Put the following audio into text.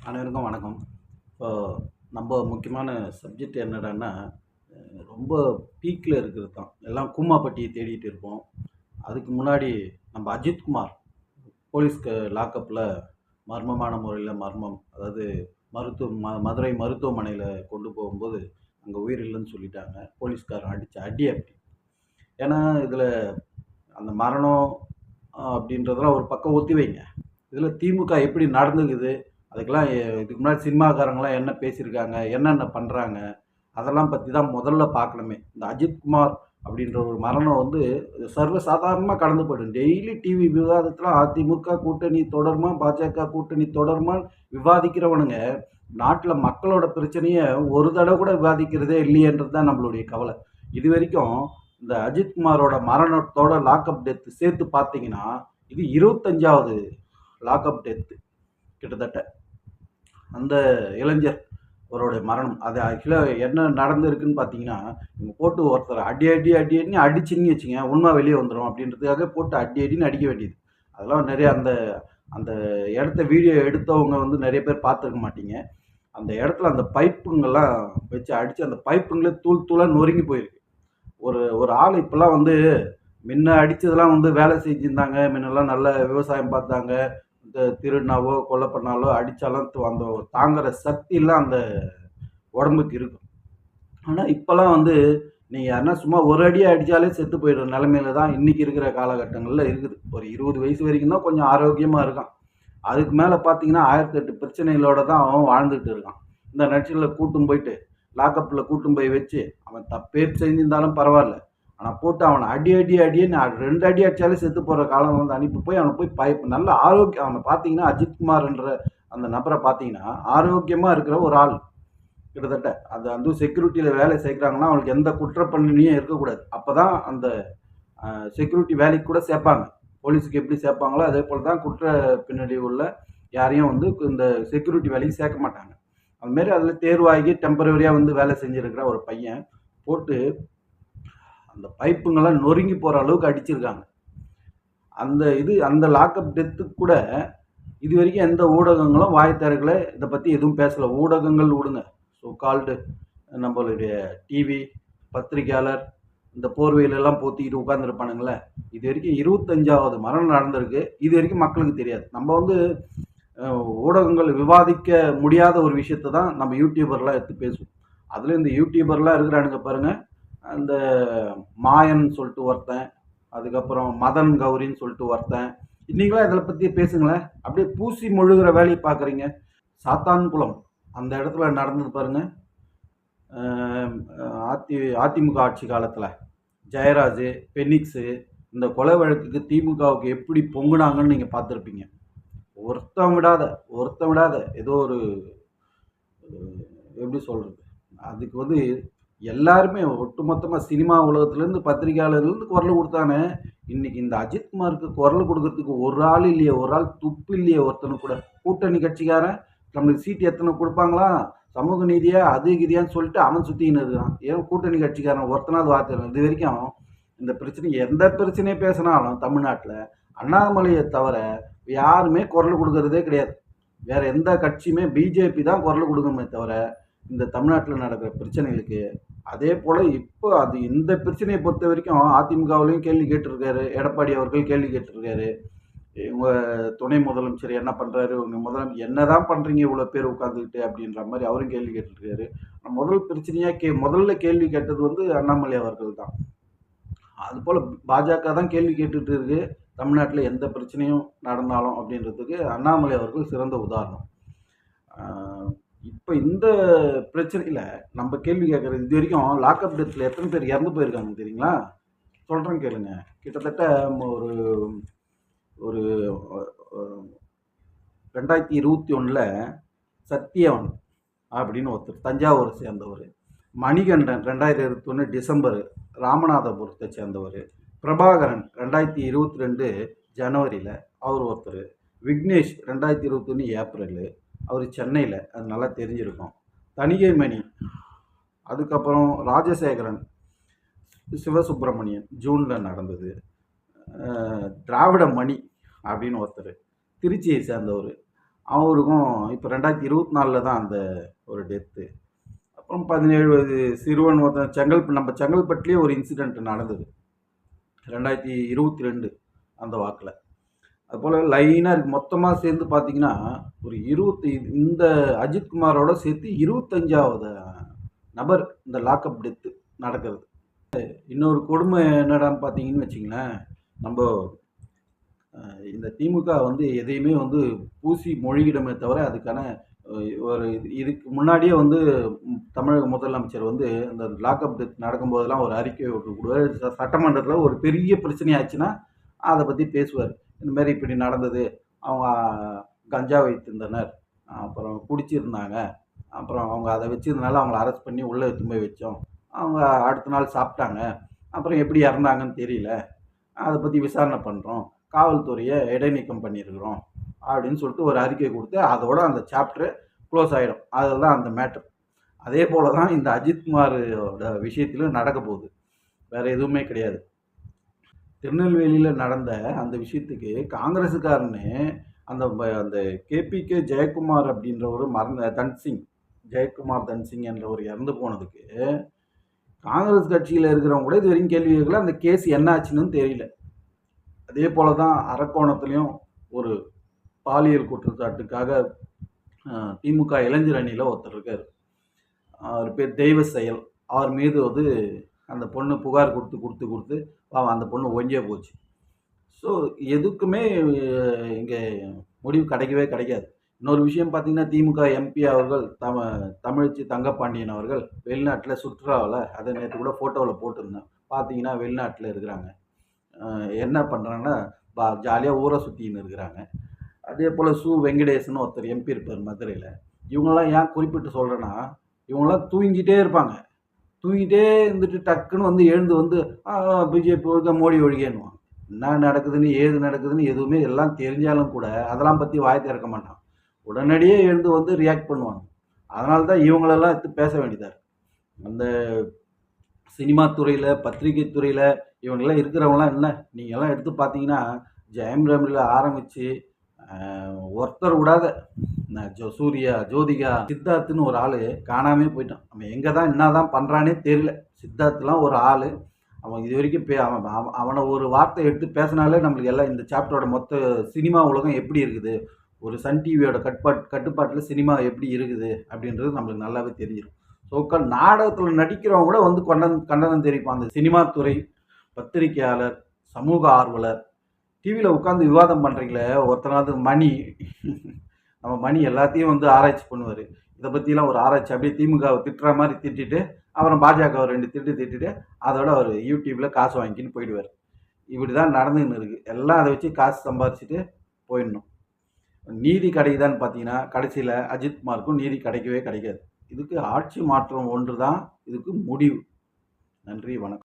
அனைவருக்கும் வணக்கம். இப்போ நம்ம முக்கியமான சப்ஜெக்ட் என்னடான்னா, ரொம்ப பீக்ல இருக்கிறது தான். எல்லாம் கூமாப்பட்டிய தேடிட்டு இருப்போம். அதுக்கு முன்னாடி நம்ம அஜித்குமார் போலீஸ்க்கு லாக்கப்ல மர்மமான முறையில மர்மம். அதாவது மதுரை மருத்துவமனையில கொண்டு போகும்போது, அங்க உயிர் இல்லன்னு சொல்லிட்டாங்க. போலீஸ்காரன் அடிச்ச அடி அப்படி. ஏன்னா, இதுல அந்த மரணம் அப்படின்றதெல்லாம் ஒரு பக்கம் ஒத்தி வைங்க. இதுல திமுக எப்படி நடந்துக்குது? அதுக்கெல்லாம் இதுக்கு முன்னாடி சினிமாக்காரங்கலாம் என்ன பேசியிருக்காங்க? என்னென்ன பண்றாங்க? அதெல்லாம் பத்தி தான் முதல்ல பார்க்கணுமே. இந்த அஜித்குமார் அப்படின்ற ஒரு மரணம் வந்து சர்வசாதாரணமா கடந்து போயிடும். டெய்லி டிவி விவாதத்துல அதிமுக கூட்டணி தொடருமா? பாஜக கூட்டணி தொடருமான்னு விவாதிக்கிறவனுங்க, நாட்டுல மக்களோட பிரச்சனைய ஒரு தடவ கூட விவாதிக்கிறதே இல்லையேன்றது தான் நம்மளுடைய கவலை. இதுவரைக்கும் இந்த அஜித்குமாரோட மரணத்தோட லாக்அப் டெத் சேர்த்து பார்த்தீங்கன்னா, இது 25வது லாக்அப் டெத் கிட்டத்தட்ட. அந்த இளைஞர் அவருடைய மரணம். அது ஆக்சுவலா என்ன நடந்திருக்குன்னு பார்த்தீங்கன்னா, இவங்க போட்டு ஒருத்தர அடி அடி அடி அடின்னு அடிச்சின்னு வச்சுங்க, உண்மை வெளிய வந்துரும் அப்படின்றதுக்காக போட்டு அடி அடின்னு அடிக்க வேண்டியது. அதெல்லாம் நெறைய அந்த அந்த இடத்த வீடியோ எடுத்தவங்க வந்து நெறைய பேர் பார்த்துருக்க மாட்டீங்க. அந்த இடத்துல அந்த பைப்புங்கலாம் வச்சு அடிச்சு அந்த பைப்புங்களே தூள் தூளா நொறுங்கி போயிருக்கு. ஒரு ஒரு ஆள் இப்பலாம் வந்து முன்ன அடிச்சதெல்லாம் வந்து வேலை செஞ்சிருந்தாங்க. முன்னெல்லாம் நல்ல விவசாயம் பார்த்தாங்க. இந்த திருடுனாவோ, கொலை பண்ணாலோ, அடிச்சாலும் அந்த தாங்குற சக்திலாம் அந்த உடம்புக்கு இருக்கும். ஆனா, இப்பலாம் வந்து நீங்க யாருன்னா சும்மா ஒரு அடி அடிச்சாலே செத்து போயிடுற நிலைமையில தான் இன்னைக்கு இருக்கிற காலகட்டங்கள்ல இருக்குது. ஒரு 20 வயசு வரைக்கும் தான் கொஞ்சம் ஆரோக்கியமா இருக்கான். அதுக்கு மேல பார்த்தீங்கன்னா, 1008 பிரச்சனைகளோட தான் அவன் வாழ்ந்துட்டு இருக்கான். இந்த நட்சத்திரத்தில கூட்டும் போயிட்டு, லாக்கப்ல கூட்டும் போய் வச்சு, அவன் தப்பே செஞ்சிருந்தாலும் பரவால்ல. ஆனா போட்டு அவன அடி அடி அடின்னு 2 அடி அடிச்சாலே செத்து போற காலம் வந்து அனுப்பி போய் அவன போய் நல்ல ஆரோக்கியம் அவன பார்த்தீங்கன்னா, அஜித்குமார்ன்ற அந்த நபர பார்த்தீங்கன்னா, ஆரோக்கியமா இருக்கிற ஒரு ஆள். கிட்டத்தட்ட அது வந்து செக்யூரிட்டியில வேலை சேர்க்கிறாங்கன்னா, அவனுக்கு எந்த குற்றப்பண்ணியும் இருக்கக்கூடாது. அப்பதான் அந்த செக்யூரிட்டி வேலைக்கு கூட சேர்ப்பாங்க. போலீஸுக்கு எப்படி சேர்ப்பாங்களோ, அதே போல தான் குற்ற பின்னடைவு உள்ள யாரையும் வந்து இந்த செக்யூரிட்டி வேலைக்கு சேர்க்க மாட்டாங்க. அது மாரி அதில தேர்வாகி டெம்பரவரியா வந்து வேலை செஞ்சிருக்கிற ஒரு பையன், போட்டு அந்த பைப்புங்கலாம் நொறுங்கி போற அளவுக்கு அடிச்சிருக்காங்க. அந்த லாக்அப் டெத்துக்கு கூட இதுவரைக்கும் எந்த ஊடகங்களும் வாய் திறக்கல. இத பத்தி எதுவும் பேசல. ஊடகங்கள் விடுங்க. சோ கால்டு நம்மளுடைய டிவி, பத்திரிக்கையாளர், இந்த போர்வையிலெல்லாம் போத்திக்கிட்டு உட்கார்ந்துருப்பானுங்கல்ல. இதுவரைக்கும் 25வது மரணம் நடந்திருக்கு. இதுவரைக்கும் மக்களுக்கு தெரியாது. நம்ம வந்து ஊடகங்கள் விவாதிக்க முடியாத ஒரு விஷயத்த தான் நம்ம யூடியூபர்லாம் எடுத்து பேசுவோம். அதுலயும் இந்த யூடியூபர்லாம் இருக்கிறானுங்க பாருங்க. அந்த மாயன் சொல்லிட்டு ஒருத்தன், அதுக்கப்புறம் மதன் கௌரின்னு சொல்லிட்டு ஒருத்தன். நீங்களாம் இதில பத்தி பேசுங்களேன். அப்படியே பூசி மொழுகுற வேலைய பார்க்குறீங்க. சாத்தான்குளம் அந்த இடத்துல நடந்தது பாருங்க. அ அதிமுக ஆட்சி காலத்துல. ஜெயராஜ், பெனிக்ஸு இந்த கொலை வழக்குக்கு திமுகவுக்கு எப்படி பொங்குனாங்கன்னு நீங்க பார்த்துருப்பீங்க. ஒருத்தன் விடாத ஒருத்தன் விடாத ஏதோ ஒரு எப்படி சொல்றது? அதுக்கு வந்து எல்லாருமே ஒட்டுமொத்தமா சினிமா உலகத்துலேருந்து, பத்திரிகையாளர்லேருந்து குரல் குடுத்தானே, இன்னைக்கு இந்த அஜித்குமாருக்கு குரல் குடுக்கறதுக்கு ஒரு ஆள் இல்லையே, ஒரு ஆள் துப்பு இல்லையே ஒருத்தனுக்கு கூட. கூட்டணி கட்சிக்காரன் நம்மளுக்கு சீட் எத்தனை குடுப்பாங்களா? சமூக நீதியா, அது இதுயான்னு சொல்லிட்டு அவன் சுத்திக்கின்னு இருக்கிறான். ஏன் கூட்டணி கட்சிக்காரன் ஒருத்தனாவது வார்த்தை இல்ல. இதுவரைக்கும் இந்த பிரச்சனை எந்த பிரச்சனைய பேசினாலும் தமிழ்நாட்டுல, அண்ணாமலைய தவிர யாருமே குரல் குடுக்கறதே கிடையாது. வேற எந்த கட்சியுமே பிஜேபி தான் குரல் குடுக்குமே தவிர, இந்த தமிழ்நாட்டுல நடக்கிற பிரச்சனைகளுக்கு. அதே போல இப்போ அது இந்த பிரச்சனையை பொறுத்த வரைக்கும் அதிமுகவிலையும் கேள்வி கேட்டிருக்காரு. எடப்பாடி அவர்கள் கேள்வி கேட்டிருக்காரு. இவங்க துணை முதலமைச்சர் என்ன பண்றாரு? உங்க என்னதான் பண்றீங்க இவ்வளவு பேர் உட்கார்ந்துகிட்டு அப்படின்ற மாதிரி அவரும் கேள்வி கேட்டிருக்காரு. முதல் பிரச்சனையா முதல்ல கேள்வி கேட்டது வந்து அண்ணாமலை அவர்கள் தான். அது போல பாஜக தான் கேள்வி கேட்டுட்டு இருக்கு. தமிழ்நாட்டுல எந்த பிரச்சனையும் நடந்தாலும் அப்படின்றதுக்கு அண்ணாமலை அவர்கள் சிறந்த உதாரணம். ஆஹ் இப்ப இந்த பிரச்சனையில நம்ம கேள்வி கேட்கறது இது வரைக்கும் லாக்அப் டெத்ல எத்தனை பேர் இறந்து போயிருக்காங்க தெரியுங்களா? சொல்றேன் கேளுங்க. கிட்டத்தட்ட ஒரு ஒரு 2021ல சத்தியவன் அப்படின்னு ஒருத்தர் தஞ்சாவூரை சேர்ந்தவர். மணிகண்டன் 2021 டிசம்பர் ராமநாதபுரத்தை சேர்ந்தவர். பிரபாகரன் 2022 ஜனவரியில் அவர் ஒருத்தர். விக்னேஷ் 2021 ஏப்ரல் அவர் சென்னையில், அது நல்லா தெரிஞ்சிருக்கும். தணிகைமணி, அதுக்கப்புறம் ராஜசேகரன், சிவசுப்பிரமணியன் ஜூனில் நடந்தது. திராவிட மணி அப்படின்னு ஒருத்தர் திருச்சியை சேர்ந்தவர். அவருக்கும் இப்போ 2024 தான் அந்த ஒரு டெத்து. அப்புறம் 17 வயது சிறுவன் ஒருத்தன் நம்ம செங்கல்பட்டுலேயே ஒரு இன்சிடென்ட் நடந்தது 2022 அந்த வாக்கில். அதுபோல் லைனாக இருக்குது. மொத்தமாக சேர்ந்து பார்த்தீங்கன்னா ஒரு இந்த அஜித்குமாரோட சேர்த்து 25வது நபர் இந்த லாக்அப் டெத்து நடக்கிறது. இன்னொரு கொடுமை என்னடான்னு பார்த்தீங்கன்னு வச்சிங்களேன், நம்ம இந்த திமுக வந்து எதையுமே வந்து பூசி மொழிகிடமே தவிர அதுக்கான ஒரு இதுக்கு முன்னாடியே வந்து தமிழக முதலமைச்சர் வந்து இந்த லாக்அப் டெத் நடக்கும்போதெல்லாம் ஒரு அறிக்கை விடுவார். சட்டமன்றத்தில் ஒரு பெரிய பிரச்சனை ஆச்சுன்னா அதை பற்றி பேசுவார். இந்த மாதிரி இப்படி நடந்தது, அவங்க கஞ்சா வைத்திருந்தனர், அப்புறம் குடிச்சிருந்தாங்க, அப்புறம் அவங்க அதை வச்சதுனால அவங்கள அரெஸ்ட் பண்ணி உள்ளே எடுத்து போய் வச்சோம், அவங்க அடுத்த நாள் சாப்பிட்டாங்க, அப்புறம் எப்படி இறந்தாங்கன்னு தெரியல, அதை பற்றி விசாரணை பண்ணுறோம், காவல்துறையை இடைநீக்கம் பண்ணியிருக்கிறோம் அப்படின்னு சொல்லிட்டு ஒரு அறிக்கை கொடுத்து அதோட அந்த சாப்டர் க்ளோஸ் ஆகிடும். அதுதான் அந்த மேட்ரு. அதே போல தான் இந்த அஜித்குமாரோட விஷயத்திலும் நடக்க போகுது. வேறு எதுவுமே கிடையாது. திருநெல்வேலியில் நடந்த அந்த விஷயத்துக்கு காங்கிரஸுக்காரனு அந்த அந்த கேபிகே ஜெயக்குமார் அப்படின்றவர் தன்சிங், ஜெயக்குமார் தன்சிங் என்றவர் இறந்து போனதுக்கு காங்கிரஸ் கட்சியில் இருக்கிறவங்க கூட இது வரைக்கும் கேள்வி கேட்கல. அந்த கேஸ் என்ன ஆச்சுன்னு தெரியல. அதே போல தான் அரக்கோணத்துலேயும் ஒரு பாலியல் குற்றச்சாட்டுக்காக திமுக இளைஞர் அணியில் ஒருத்தர் இருக்கார். அவர் பேர் தெய்வ செயல். அவர் மீது வந்து அந்த பொண்ணு புகார் கொடுத்து அந்த பொண்ணு ஒழிஞ்சே போச்சு. ஸோ எதுக்குமே இங்கே முடிவு கிடைக்காது. இன்னொரு விஷயம் பார்த்தீங்கன்னா, திமுக எம்பி அவர்கள் தமிழச்சி தங்கப்பாண்டியன் அவர்கள் வெளிநாட்டில் சுற்றுலாவில், அதை நேற்று கூட ஃபோட்டோவில் போட்டிருந்தேன், பார்த்தீங்கன்னா வெளிநாட்டில் இருக்கிறாங்க. என்ன பண்ணுறாங்கன்னா ஜாலியாக ஊரை சுற்றின்னு இருக்கிறாங்க. அதே போல் வெங்கடேசன் ஒருத்தர் எம்பி இருப்பார் மதுரையில். இவங்கெல்லாம் ஏன் குறிப்பிட்டு சொல்கிறேன்னா, இவங்களாம் தூங்கிட்டே இருப்பாங்க. தூங்கிட்டே இருந்துட்டு டக்குன்னு வந்து எழுந்து வந்து பிஜேபி ஒழுக மோடி ஒழிகேன்னுவான். என்ன நடக்குதுன்னு ஏது நடக்குதுன்னு எதுவுமே எல்லாம் தெரிஞ்சாலும் கூட அதெல்லாம் பற்றி வாய் திறக்க மாட்டான். உடனடியே எழுந்து வந்து ரியாக்ட் பண்ணுவாங்க. அதனால தான் இவங்களெல்லாம் எடுத்து பேச வேண்டியதாக இருக்குது. அந்த சினிமா துறையில், பத்திரிகை துறையில் இவங்கெல்லாம் இருக்கிறவங்களாம் என்ன, நீங்கள்லாம் எடுத்து பார்த்தீங்கன்னா ஜெயம் ரவியில் ஆரம்பித்து ஒருத்தர் விடாத சூர்யா, ஜோதிகா, சித்தார்த்துன்னு ஒரு ஆள் காணாமே போயிட்டான். அவன் எங்கே தான் என்ன தான் பண்ணுறானே தெரியல. சித்தார்த்துலாம் ஒரு ஆள், அவன் இது வரைக்கும் அவனை ஒரு வார்த்தை எடுத்து பேசினாலே நம்மளுக்கு எல்லாம் இந்த சாப்டரோட மொத்த சினிமா உலகம் எப்படி இருக்குது, ஒரு சன் டிவியோட கட்டுப்பாட்டில் சினிமா எப்படி இருக்குது அப்படின்றது நம்மளுக்கு நல்லாவே தெரிஞ்சிடும். ஸோ நாடகத்தில் நடிக்கிறவங்க கூட வந்து கண்டனம் தெரிவிப்பான். அந்த சினிமா துறை, பத்திரிகையாளர், சமூக ஆர்வலர், டிவியில் உட்காந்து விவாதம் பண்ணுறீங்களே ஒருத்தனாவது மணி, நம்ம மணி எல்லாத்தையும் வந்து ஆராய்ச்சி பண்ணுவார். இதை பற்றிலாம் ஒரு ஆராய்ச்சி அப்படியே திமுகவை திட்டுற மாதிரி திட்டிட்டு அப்புறம் பாஜகவை 2 திட்டிட்டு அதோட அவர் யூடியூப்பில் காசு வாங்கிக்கின்னு போயிடுவார். இப்படி தான் நடந்துன்னு இருக்குது. எல்லாம் அதை வச்சு காசு சம்பாரிச்சுட்டு போயிடணும். நீதி கிடைக்குதான்னு பார்த்தீங்கன்னா கடைசியில் அஜித்குமாருக்கும் நீதி கிடைக்காது. இதுக்கு ஆட்சி மாற்றம் ஒன்று தான் இதுக்கு முடிவு. நன்றி, வணக்கம்.